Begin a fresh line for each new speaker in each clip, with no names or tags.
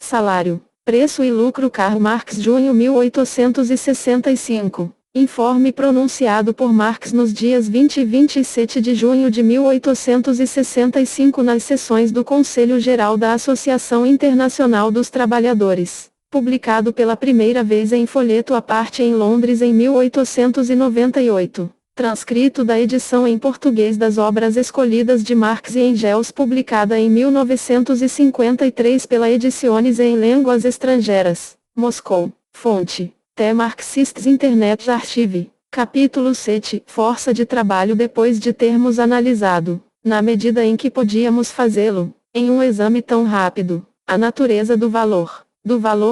Salário, preço e lucro Karl Marx junho 1865. Informe pronunciado por Marx nos dias 20 e 27 de junho de 1865 nas sessões do Conselho Geral da Associação Internacional dos Trabalhadores. Publicado pela primeira vez em folheto à parte em Londres em 1898. Transcrito da edição em português das obras escolhidas de Marx e Engels publicada em 1953 pela Ediciones em Línguas Estrangeiras, Moscou. Fonte: The Marxists Internet Archive. Capítulo 7. Força de trabalho. Depois de termos analisado, na medida em que podíamos fazê-lo, em um exame tão rápido, a natureza do valor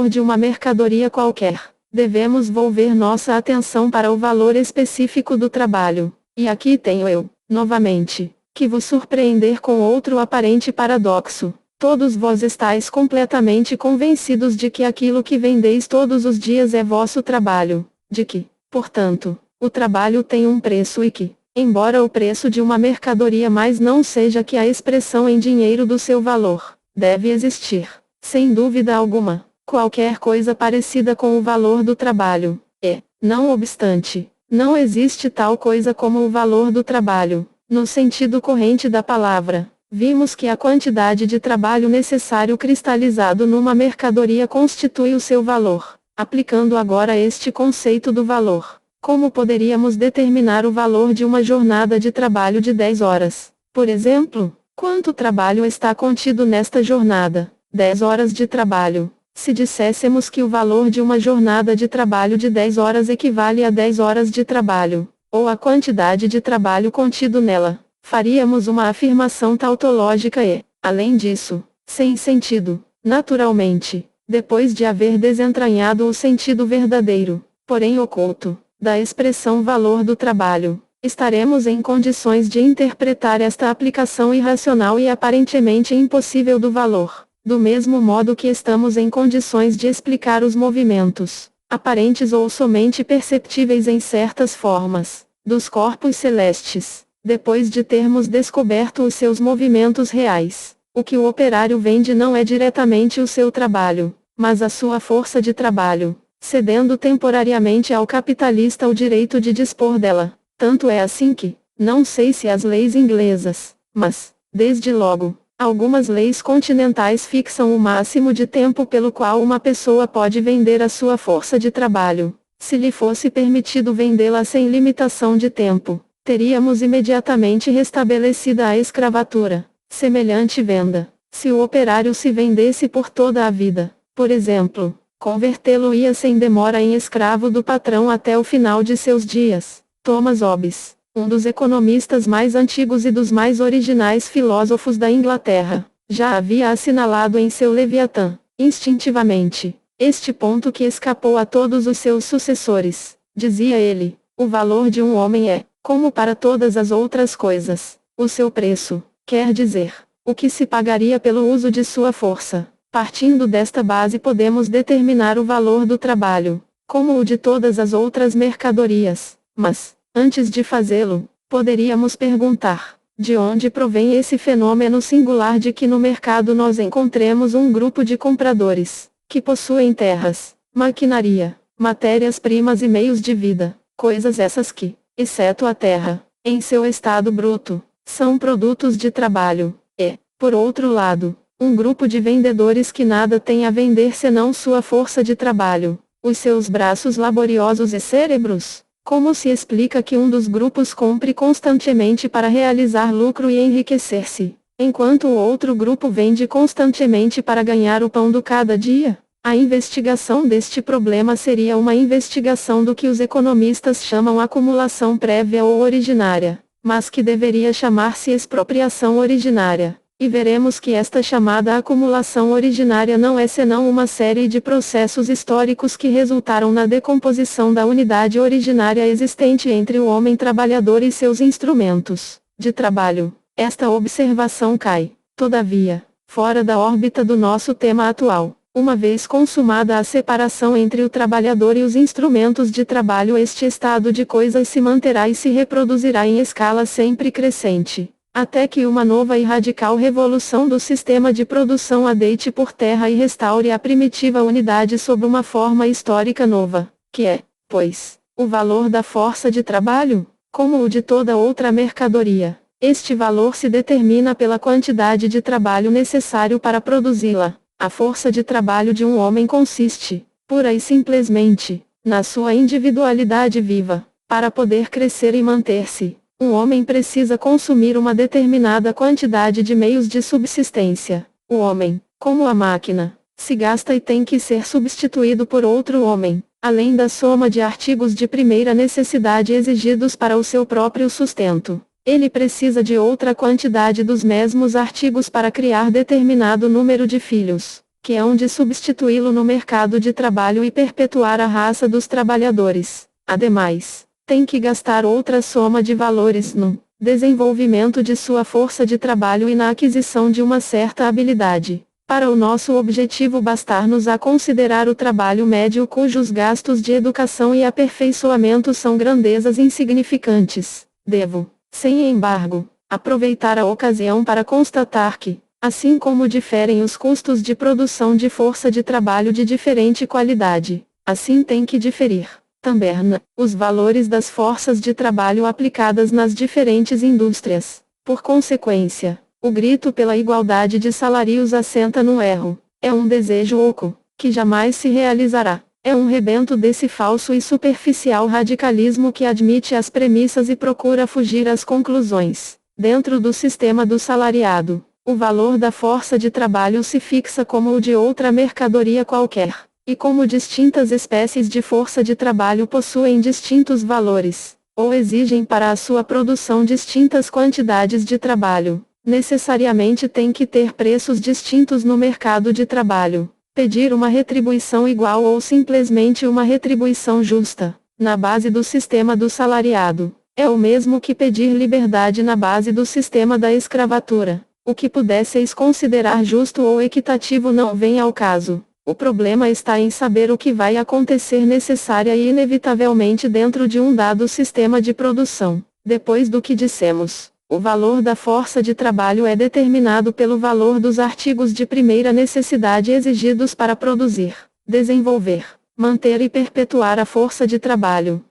de uma mercadoria qualquer, devemos volver nossa atenção para o valor específico do trabalho. E aqui tenho eu, novamente, que vos surpreender com outro aparente paradoxo. Todos vós estáis completamente convencidos de que aquilo que vendeis todos os dias é vosso trabalho, de que, portanto, o trabalho tem um preço e que, embora o preço de uma mercadoria mais não seja que a expressão em dinheiro do seu valor, deve existir, sem dúvida alguma, qualquer coisa parecida com o valor do trabalho. E, não obstante, não existe tal coisa como o valor do trabalho, no sentido corrente da palavra. Vimos que a quantidade de trabalho necessário cristalizado numa mercadoria constitui o seu valor. Aplicando agora este conceito do valor, como poderíamos determinar o valor de uma jornada de trabalho de 10 horas? Por exemplo, quanto trabalho está contido nesta jornada? 10 horas de trabalho. Se disséssemos que o valor de uma jornada de trabalho de 10 horas equivale a 10 horas de trabalho, ou a quantidade de trabalho contido nela, faríamos uma afirmação tautológica e, além disso, sem sentido. Naturalmente, depois de haver desentranhado o sentido verdadeiro, porém oculto, da expressão valor do trabalho, estaremos em condições de interpretar esta aplicação irracional e aparentemente impossível do valor, do mesmo modo que estamos em condições de explicar os movimentos, aparentes ou somente perceptíveis em certas formas, dos corpos celestes, depois de termos descoberto os seus movimentos reais. O que o operário vende não é diretamente o seu trabalho, mas a sua força de trabalho, cedendo temporariamente ao capitalista o direito de dispor dela. Tanto é assim que, não sei se as leis inglesas, mas, desde logo, algumas leis continentais fixam o máximo de tempo pelo qual uma pessoa pode vender a sua força de trabalho. Se lhe fosse permitido vendê-la sem limitação de tempo, teríamos imediatamente restabelecida a escravatura. Semelhante venda, se o operário se vendesse por toda a vida, por exemplo, convertê-lo-ia sem demora em escravo do patrão até o final de seus dias. Thomas Hobbes, um dos economistas mais antigos e dos mais originais filósofos da Inglaterra, já havia assinalado em seu Leviatã, instintivamente, este ponto que escapou a todos os seus sucessores. Dizia ele: o valor de um homem é, como para todas as outras coisas, o seu preço, quer dizer, o que se pagaria pelo uso de sua força. Partindo desta base podemos determinar o valor do trabalho, como o de todas as outras mercadorias. Mas, antes de fazê-lo, poderíamos perguntar: de onde provém esse fenômeno singular de que no mercado nós encontremos um grupo de compradores, que possuem terras, maquinaria, matérias-primas e meios de vida, coisas essas que, exceto a terra, em seu estado bruto, são produtos de trabalho, e, por outro lado, um grupo de vendedores que nada tem a vender senão sua força de trabalho, os seus braços laboriosos e cérebros? Como se explica que um dos grupos compre constantemente para realizar lucro e enriquecer-se, enquanto o outro grupo vende constantemente para ganhar o pão do cada dia? A investigação deste problema seria uma investigação do que os economistas chamam acumulação prévia ou originária, mas que deveria chamar-se expropriação originária. E veremos que esta chamada acumulação originária não é senão uma série de processos históricos que resultaram na decomposição da unidade originária existente entre o homem trabalhador e seus instrumentos de trabalho. Esta observação cai, todavia, fora da órbita do nosso tema atual. Uma vez consumada a separação entre o trabalhador e os instrumentos de trabalho, este estado de coisas se manterá e se reproduzirá em escala sempre crescente. até que uma nova e radical revolução do sistema de produção a deite por terra e restaure a primitiva unidade sob uma forma histórica nova, que é, pois, o valor da força de trabalho, como o de toda outra mercadoria. Este valor se determina pela quantidade de trabalho necessário para produzi-la. A força de trabalho de um homem consiste, pura e simplesmente, na sua individualidade viva. Para poder crescer e manter-se, um homem precisa consumir uma determinada quantidade de meios de subsistência. O homem, como a máquina, se gasta e tem que ser substituído por outro homem, além da soma de artigos de primeira necessidade exigidos para o seu próprio sustento. Ele precisa de outra quantidade dos mesmos artigos para criar determinado número de filhos, que é onde substituí-lo no mercado de trabalho e perpetuar a raça dos trabalhadores. Ademais, tem que gastar outra soma de valores no desenvolvimento de sua força de trabalho e na aquisição de uma certa habilidade. Para o nosso objetivo bastar-nos a considerar o trabalho médio cujos gastos de educação e aperfeiçoamento são grandezas insignificantes. Devo, sem embargo, aproveitar a ocasião para constatar que, assim como diferem os custos de produção de força de trabalho de diferente qualidade, assim tem que diferir, também, os valores das forças de trabalho aplicadas nas diferentes indústrias. Por consequência, o grito pela igualdade de salários assenta no erro. É um desejo oco, que jamais se realizará. É um rebento desse falso e superficial radicalismo que admite as premissas e procura fugir às conclusões. Dentro do sistema do salariado, o valor da força de trabalho se fixa como o de outra mercadoria qualquer, e como distintas espécies de força de trabalho possuem distintos valores, ou exigem para a sua produção distintas quantidades de trabalho, necessariamente tem que ter preços distintos no mercado de trabalho. Pedir uma retribuição igual ou simplesmente uma retribuição justa, na base do sistema do salariado, é o mesmo que pedir liberdade na base do sistema da escravatura. O que pudesseis considerar justo ou equitativo não vem ao caso. O problema está em saber o que vai acontecer necessária e inevitavelmente dentro de um dado sistema de produção. Depois do que dissemos, o valor da força de trabalho é determinado pelo valor dos artigos de primeira necessidade exigidos para produzir, desenvolver, manter e perpetuar a força de trabalho.